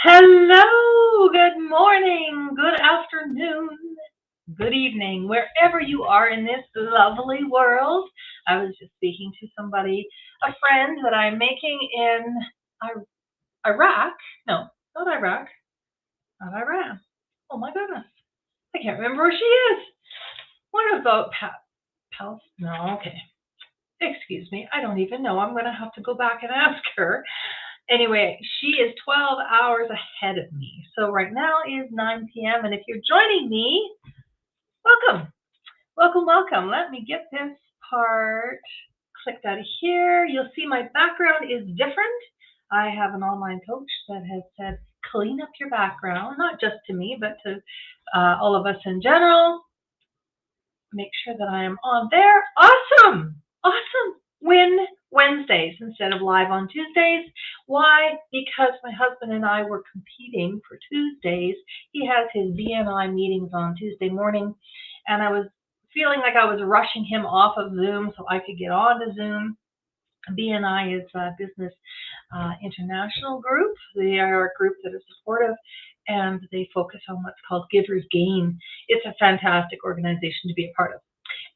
Hello, good morning, good afternoon, good evening, wherever you are in this lovely world. I was just speaking to somebody, a friend that I'm making in Iraq. No, not Iraq, not Iran. Oh my goodness, I can't remember where she is. What about Pals? No, okay. Excuse me, I don't even know. I'm going to have to go back and ask her. Anyway, she is 12 hours ahead of me. So right now is 9 p.m. And if you're joining me, welcome. Welcome, welcome. Let me get this part clicked out of here. You'll see my background is different. I have an online coach that has said, clean up your background, not just to me, but to all of us in general. Make sure that I am on there. Awesome. Awesome. Win Wednesdays instead of live on Tuesdays. Why? Because my husband and I were competing for Tuesdays. He has his BNI meetings on Tuesday morning, and I was feeling like I was rushing him off of Zoom so I could get on to Zoom. BNI is a Business International group. They are a group that is supportive, and they focus on what's called Givers Gain. It's a fantastic organization to be a part of.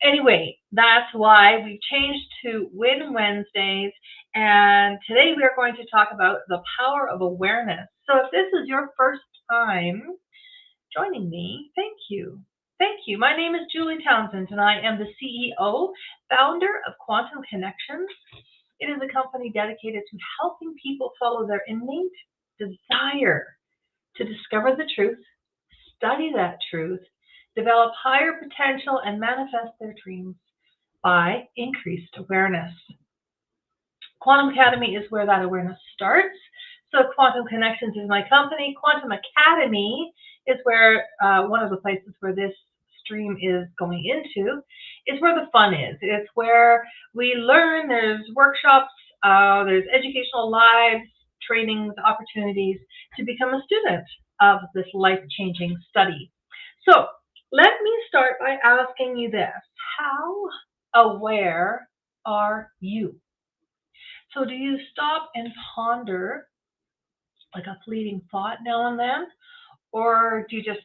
Anyway, that's why we've changed to Win Wednesdays, and today we are going to talk about the power of awareness. So if this is your first time joining me, thank you. Thank you. My name is Julie Townsend, and I am the CEO, founder of Quantum Connections. It is a company dedicated to helping people follow their innate desire to discover the truth, study that truth, develop higher potential, and manifest their dreams by increased awareness. Quantum Academy is where that awareness starts. So Quantum Connections is my company. Quantum Academy is where one of the places where this stream is going into is where the fun is. It's where we learn. There's workshops, there's educational lives, trainings, opportunities to become a student of this life-changing study. So let me start by asking you this. How aware are you? So do you stop and ponder like a fleeting thought now and then? Or do you just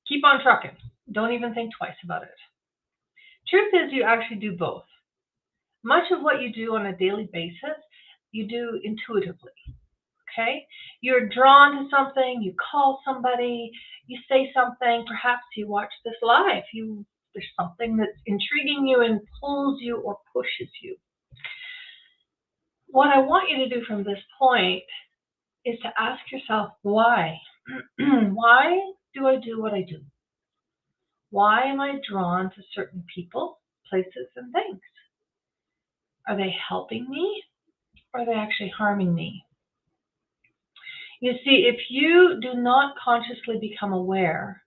keep on trucking? Don't even think twice about it. Truth is, you actually do both. Much of what you do on a daily basis, you do intuitively. Okay? You're drawn to something, you call somebody, you say something, perhaps you watch this live. There's something that's intriguing you and pulls you or pushes you. What I want you to do from this point is to ask yourself, why? Why do I do what I do? Why am I drawn to certain people, places, and things? Are they helping me or are they actually harming me? You see, if you do not consciously become aware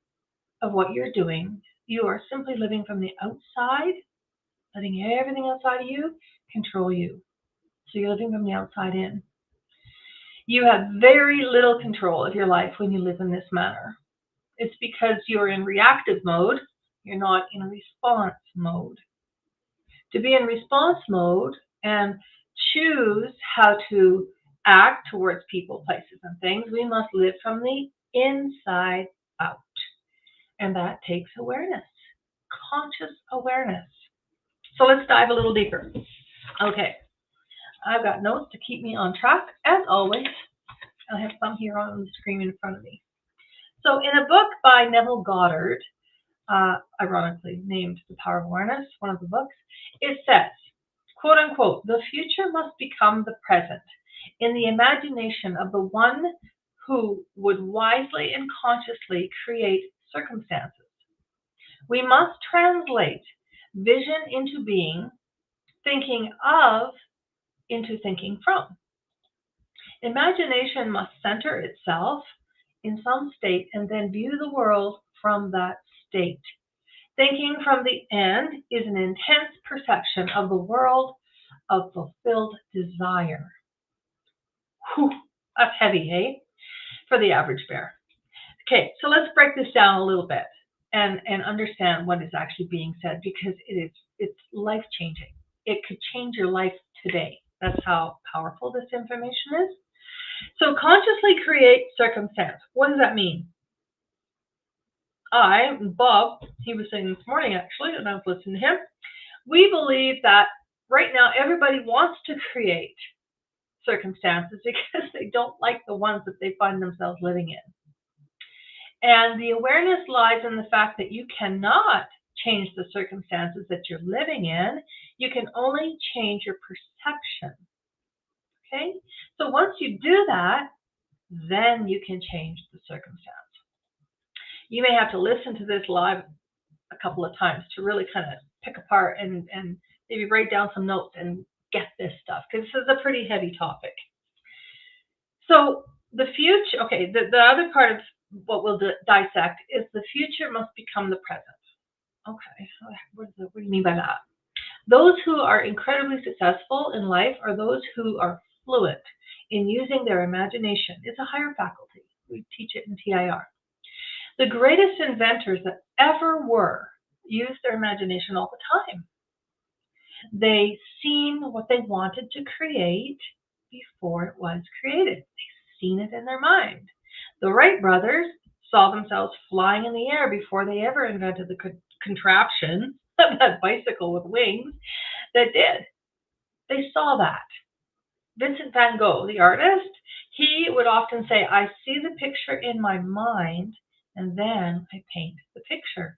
of what you're doing, you are simply living from the outside, letting everything outside of you control you. So you're living from the outside in. You have very little control of your life when you live in this manner. It's because you're in reactive mode, you're not in response mode. To be in response mode and choose how to act towards people, places, and things, we must live from the inside out. And that takes awareness, conscious awareness. So let's dive a little deeper. Okay, I've got notes to keep me on track, as always. I have some here on the screen in front of me. So in a book by Neville Goddard, ironically named The Power of Awareness, one of the books, it says, quote unquote, the future must become the present in the imagination of the one who would wisely and consciously create circumstances. We must translate vision into being, thinking of into thinking from. Imagination must center itself in some state and then view the world from that state. Thinking from the end is an intense perception of the world of fulfilled desire. Whew, that's heavy, hey? For the average bear. Okay, so let's break this down a little bit and understand what is actually being said, because it's life-changing. It could change your life today. That's how powerful this information is. So consciously create circumstance. What does that mean? Bob, he was saying this morning actually, and I was listening to him, we believe that right now everybody wants to create circumstances because they don't like the ones that they find themselves living in. And the awareness lies in the fact that you cannot change the circumstances that you're living in. You can only change your perception. Okay? So once you do that, then you can change the circumstance. You may have to listen to this live a couple of times to really kind of pick apart and maybe write down some notes and get this stuff, because this is a pretty heavy topic. So the future, okay, the other part of what we'll dissect is the future must become the present. Okay, what do you mean by that? Those who are incredibly successful in life are those who are fluent in using their imagination. It's a higher faculty. We teach it in TIR. The greatest inventors that ever were used their imagination all the time. They seen what they wanted to create before it was created. They seen it in their mind. The Wright brothers saw themselves flying in the air before they ever invented the contraption, that bicycle with wings, that did. They saw that. Vincent van Gogh, the artist, he would often say, I see the picture in my mind, and then I paint the picture.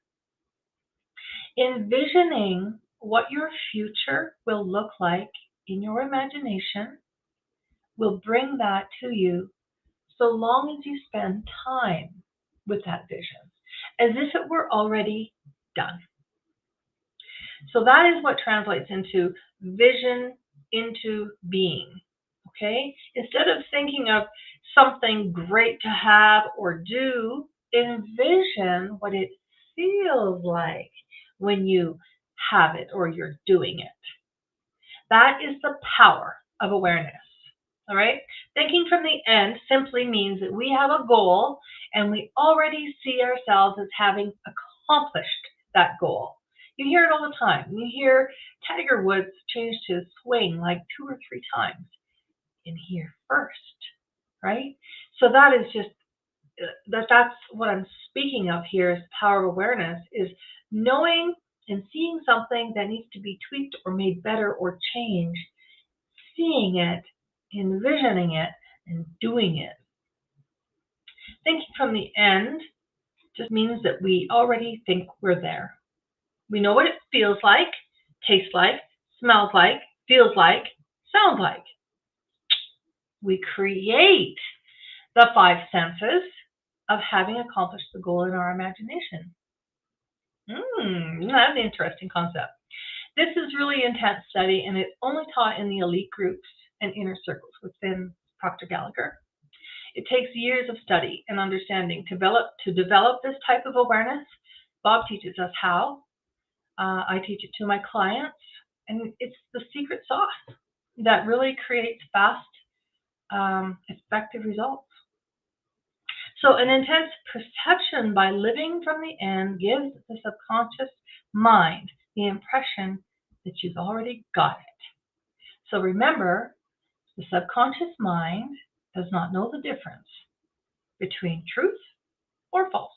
Envisioning what your future will look like in your imagination will bring that to you so long as you spend time with that vision, as if it were already done. So that is what translates into vision into being. Okay? Instead of thinking of something great to have or do, envision what it feels like when you have it or you're doing it. That is the power of awareness. All right? Thinking from the end simply means that we have a goal and we already see ourselves as having accomplished that goal. You hear it all the time. You hear Tiger Woods change his swing like 2 or 3 times. In here first, right? So that is just, that's what I'm speaking of here is power of awareness, is knowing and seeing something that needs to be tweaked or made better or changed, seeing it, envisioning it, and doing it. Thinking from the end just means that we already think we're there. We know what it feels like, tastes like, smells like, feels like, sounds like. We create the 5 senses of having accomplished the goal in our imagination. That's an interesting concept. This is really intense study, and it's only taught in the elite groups and inner circles within Proctor Gallagher. It takes years of study and understanding to develop this type of awareness. Bob teaches us how. I teach it to my clients, and it's the secret sauce that really creates fast, effective results. So an intense perception by living from the end gives the subconscious mind the impression that you've already got it. So remember, the subconscious mind does not know the difference between truth or false.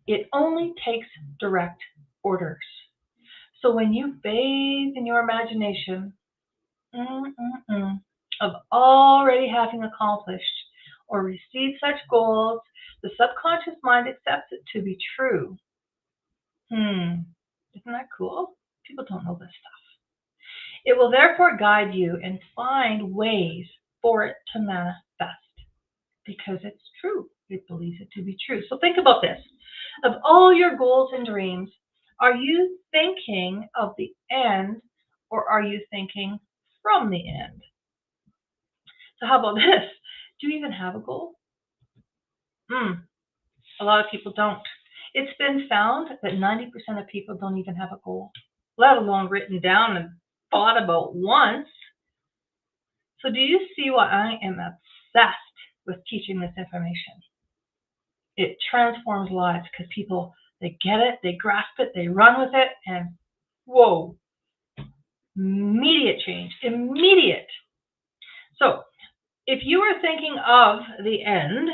It only takes direct orders. So when you bathe in your imagination of already having accomplished or received such goals, the subconscious mind accepts it to be true. Isn't that cool? People don't know this stuff. It will therefore guide you and find ways for it to manifest because it's true. It believes it to be true. So think about this. Of all your goals and dreams, are you thinking of the end or are you thinking from the end? So how about this? Do you even have a goal? A lot of people don't. It's been found that 90% of people don't even have a goal, let alone written down and thought about once. So do you see why I am obsessed with teaching this information? It transforms lives because people, they get it, they grasp it, they run with it, and whoa, immediate change, immediate. So If you are thinking of the end,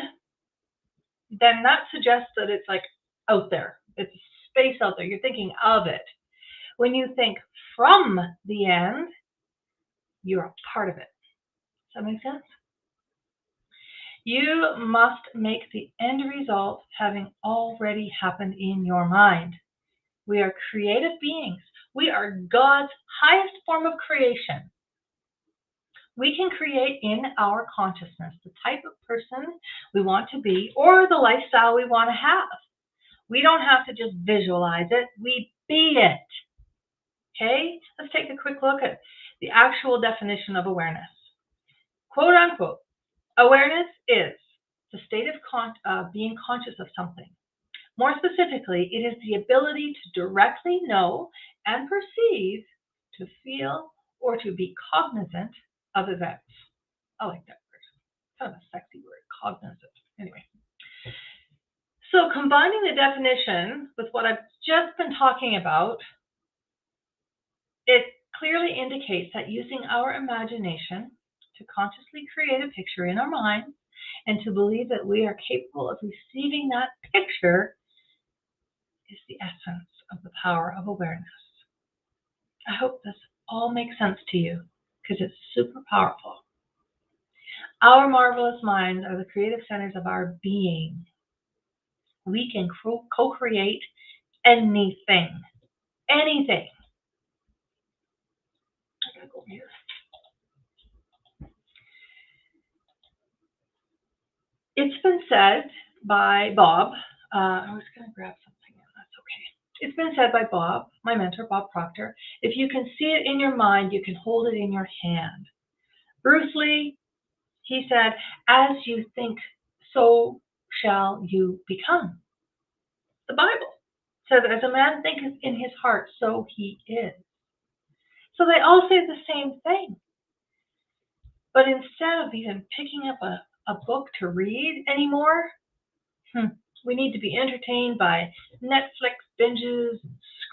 then that suggests that it's like out there. It's space out there. You're thinking of it. When you think from the end, you're a part of it. Does that make sense? You must make the end result having already happened in your mind. We are creative beings. We are God's highest form of creation. We can create in our consciousness the type of person we want to be or the lifestyle we want to have. We don't have to just visualize it, we be it. Okay? Let's take a quick look at the actual definition of awareness. Quote unquote, awareness is the state of being conscious of something. More specifically, it is the ability to directly know and perceive, to feel, or to be cognizant of events. I like that word. Kind of a sexy word, cognizant. Anyway. So combining the definition with what I've just been talking about, it clearly indicates that using our imagination to consciously create a picture in our minds and to believe that we are capable of receiving that picture is the essence of the power of awareness. I hope this all makes sense to you because it's super powerful. Our marvelous minds are the creative centers of our being. We can co-create anything. Anything. I gotta go here. It's been said by Bob. I was going to grab something, and that's okay. It's been said by Bob, my mentor, Bob Proctor. If you can see it in your mind, you can hold it in your hand. Bruce Lee, he said, as you think, so shall you become. The Bible says, as a man thinketh in his heart, so he is. So they all say the same thing. But instead of even picking up a book to read anymore, we need to be entertained by Netflix binges,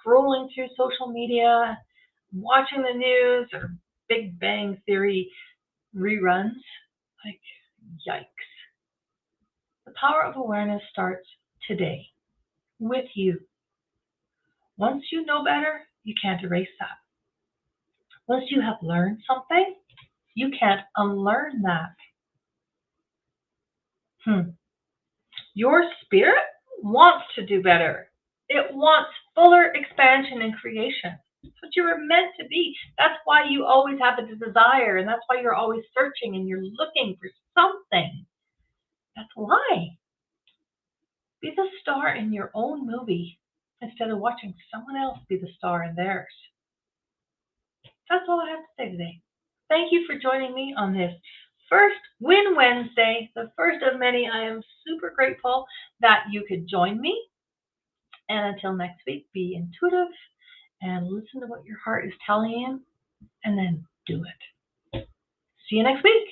scrolling through social media, watching the news or Big Bang Theory reruns. Like, yikes. The power of awareness starts today with you. Once you know better, you can't erase that. Once you have learned something, you can't unlearn that. Your spirit wants to do better. It wants fuller expansion and creation. That's what you were meant to be. That's why you always have a desire, and that's why you're always searching and you're looking for something. That's why. Be the star in your own movie instead of watching someone else be the star in theirs. That's all I have to say today. Thank you for joining me on this first Win Wednesday, the first of many. I am super grateful that you could join me. And until next week, be intuitive and listen to what your heart is telling you and then do it. See you next week.